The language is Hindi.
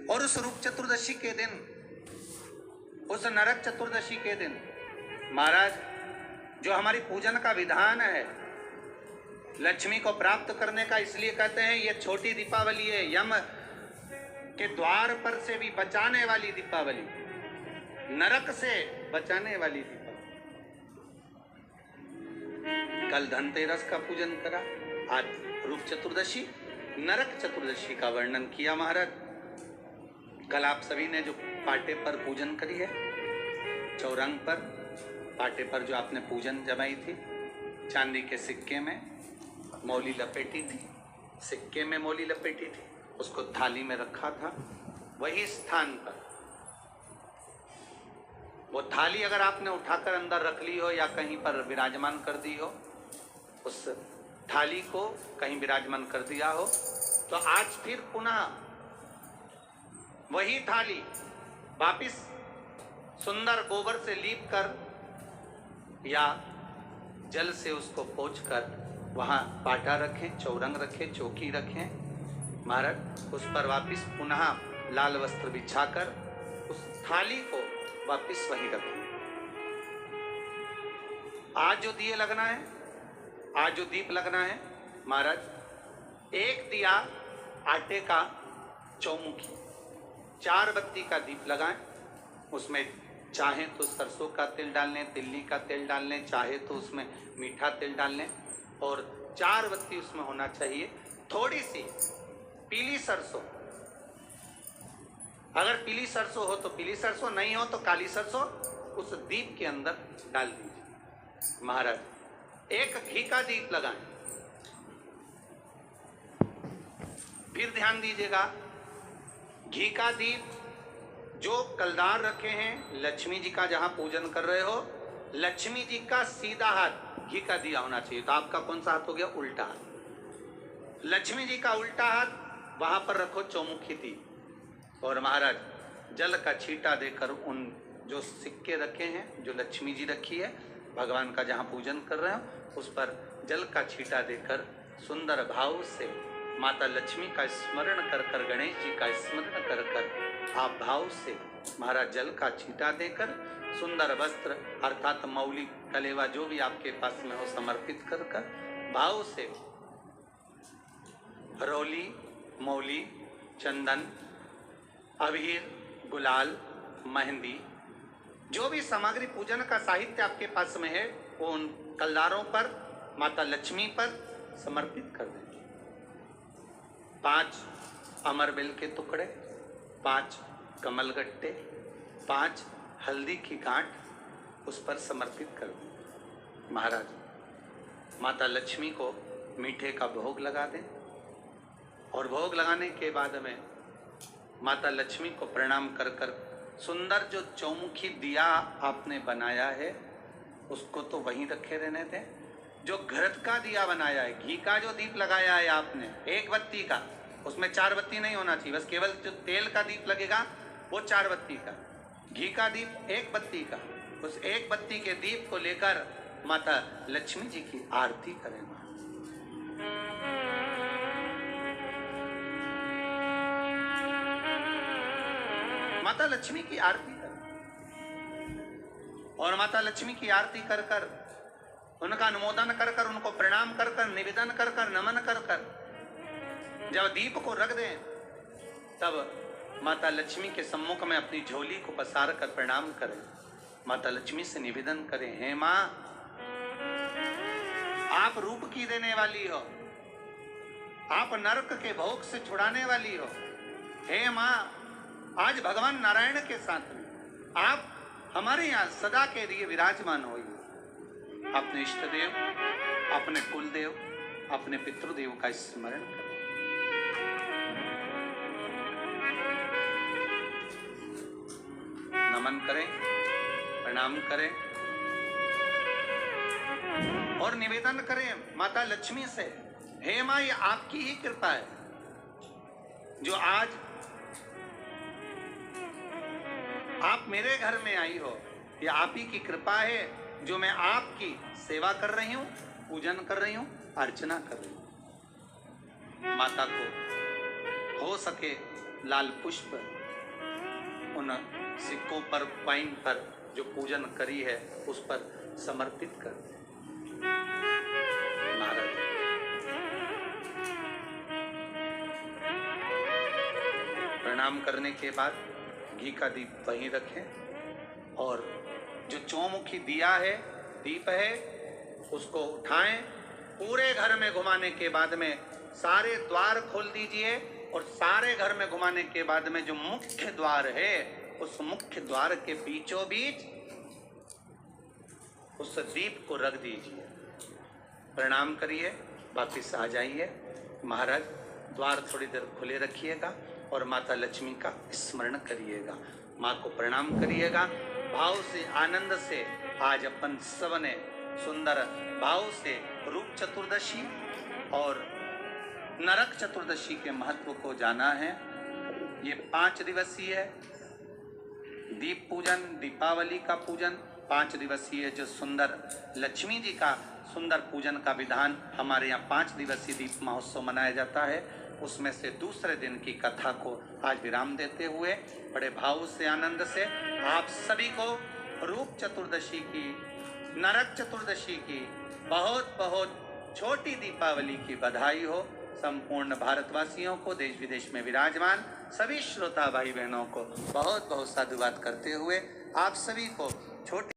और उस रूप चतुर्दशी के दिन, उस नरक चतुर्दशी के दिन महाराज जो हमारी पूजन का विधान है लक्ष्मी को प्राप्त करने का, इसलिए कहते हैं ये छोटी दीपावली है, यम के द्वार पर से भी बचाने वाली दीपावली, नरक से बचाने वाली दीपावली। कल धनतेरस का पूजन करा, आज रूप चतुर्दशी, नरक चतुर्दशी का वर्णन किया महाराज। कल आप सभी ने जो पाटे पर पूजन करी है, चौरंग पर पाटे पर जो आपने पूजन जमाई थी, चांदी के सिक्के में मौली लपेटी थी, सिक्के में मौली लपेटी थी, उसको थाली में रखा था, वही स्थान पर वो थाली अगर आपने उठाकर अंदर रख ली हो या कहीं पर विराजमान कर दी हो, उस थाली को कहीं विराजमान कर दिया हो, तो आज फिर पुनः वही थाली वापिस सुंदर गोबर से लीप कर या जल से उसको पोंछकर वहाँ पाटा रखें, चौरंग रखें, चौकी रखें महाराज, उस पर वापिस पुनः लाल वस्त्र बिछाकर उस थाली को वापिस वहीं रखें। आज जो दिए लगना है, आज जो दीप लगना है महाराज, एक दिया आटे का चौमुखी, 4 बत्ती का दीप लगाएं, उसमें चाहे तो सरसों का तेल डाल लें, तिल्ली का तेल डाल लें, चाहे तो उसमें मीठा तेल डाल लें, और 4 बत्ती उसमें होना चाहिए। थोड़ी सी पीली सरसों, अगर पीली सरसों हो तो पीली सरसों, नहीं हो तो काली सरसों उस दीप के अंदर डाल दीजिए महाराज। एक घी का दीप लगाएं, फिर ध्यान दीजिएगा, घी का दीप जो कलदार रखे हैं, लक्ष्मी जी का जहां पूजन कर रहे हो, लक्ष्मी जी का सीधा हाथ घी का दिया होना चाहिए। तो आपका कौन सा हाथ हो गया? उल्टा हाथ। लक्ष्मी जी का उल्टा हाथ वहां पर रखो चौमुखी दीप, और महाराज जल का छींटा देकर उन जो सिक्के रखे हैं, जो लक्ष्मी जी रखी है, भगवान का जहाँ पूजन कर रहे हो, उस पर जल का छींटा देकर सुंदर भाव से माता लक्ष्मी का स्मरण कर कर, गणेश जी का स्मरण कर कर आप भाव से महाराज जल का छींटा देकर सुंदर वस्त्र अर्थात मौली, कलेवा जो भी आपके पास में हो समर्पित कर कर भाव से रोली, मौली, चंदन, अबीर, गुलाल, मेहंदी, जो भी सामग्री पूजन का साहित्य आपके पास में है, वो उन कलदारों पर, माता लक्ष्मी पर समर्पित कर दें। 5 अमरबेल के टुकड़े, 5 कमलगट्टे, 5 हल्दी की गांठ उस पर समर्पित कर दें महाराज। माता लक्ष्मी को मीठे का भोग लगा दें, और भोग लगाने के बाद में माता लक्ष्मी को प्रणाम कर कर सुंदर जो चौमुखी दिया आपने बनाया है उसको तो वहीं रखे रहने दें। जो घृत का दिया बनाया है, घी का जो दीप लगाया है आपने 1 बत्ती का, उसमें 4 बत्ती नहीं होना चाहिए, बस केवल जो तेल का दीप लगेगा वो 4 बत्ती का, घी का दीप 1 बत्ती का, उस 1 बत्ती के दीप को लेकर माता लक्ष्मी जी की आरती करें। माता लक्ष्मी की आरती कर, और माता लक्ष्मी की आरती कर कर उनका अनुमोदन कर कर, उनको प्रणाम कर कर, निवेदन कर कर, नमन कर कर जब दीप को रख दें, तब माता लक्ष्मी के सम्मुख में अपनी झोली को पसार कर प्रणाम करें। माता लक्ष्मी से निवेदन करें, हे माँ, आप रूप की देने वाली हो, आप नरक के भोग से छुड़ाने वाली हो। हे माँ, आज भगवान नारायण के साथ में आप हमारे यहाँ सदा के लिए विराजमान होइए। अपने इष्ट देव, अपने कुल देव, अपने पितृदेव का स्मरण करें। नमन करें, प्रणाम करें और निवेदन करें माता लक्ष्मी से, हे माँ, ये आपकी ही कृपा है जो आज आप मेरे घर में आई हो। ये आप ही की कृपा है जो मैं आपकी सेवा कर रही हूँ, पूजन कर रही हूँ, अर्चना कर रही हूँ। माता को हो हो सके लाल पुष्प उन सिक्कों पर, कॉइन पर जो पूजन करी है उस पर समर्पित कर दे। महाराज प्रणाम करने के बाद घी का दीप वहीं रखें और जो चौमुखी दिया है, दीप है, उसको उठाएं, पूरे घर में घुमाने के बाद में सारे द्वार खोल दीजिए और सारे घर में घुमाने के बाद में जो मुख्य द्वार है उस मुख्य द्वार के बीचों बीच उस दीप को रख दीजिए। प्रणाम करिए, वापिस आ जाइए। महाराज द्वार थोड़ी देर खुले रखिएगा और माता लक्ष्मी का स्मरण करिएगा, माँ को प्रणाम करिएगा। भाव से, आनंद से आज अपन सबने सुंदर भाव से रूप चतुर्दशी और नरक चतुर्दशी के महत्व को जाना है। ये 5 दिवसीय दीप पूजन, दीपावली का पूजन, 5 दिवसीय जो सुंदर लक्ष्मी जी का सुंदर पूजन का विधान हमारे यहाँ 5 दिवसीय दीप महोत्सव मनाया जाता है। उसमें से दूसरे दिन की कथा को आज विराम देते हुए बड़े भाव से, आनंद से आप सभी को रूप चतुर्दशी की, नरक चतुर्दशी की बहुत बहुत छोटी दीपावली की बधाई हो। संपूर्ण भारतवासियों को, देश विदेश में विराजमान सभी श्रोता भाई बहनों को बहुत बहुत साधुवाद करते हुए आप सभी को छोटे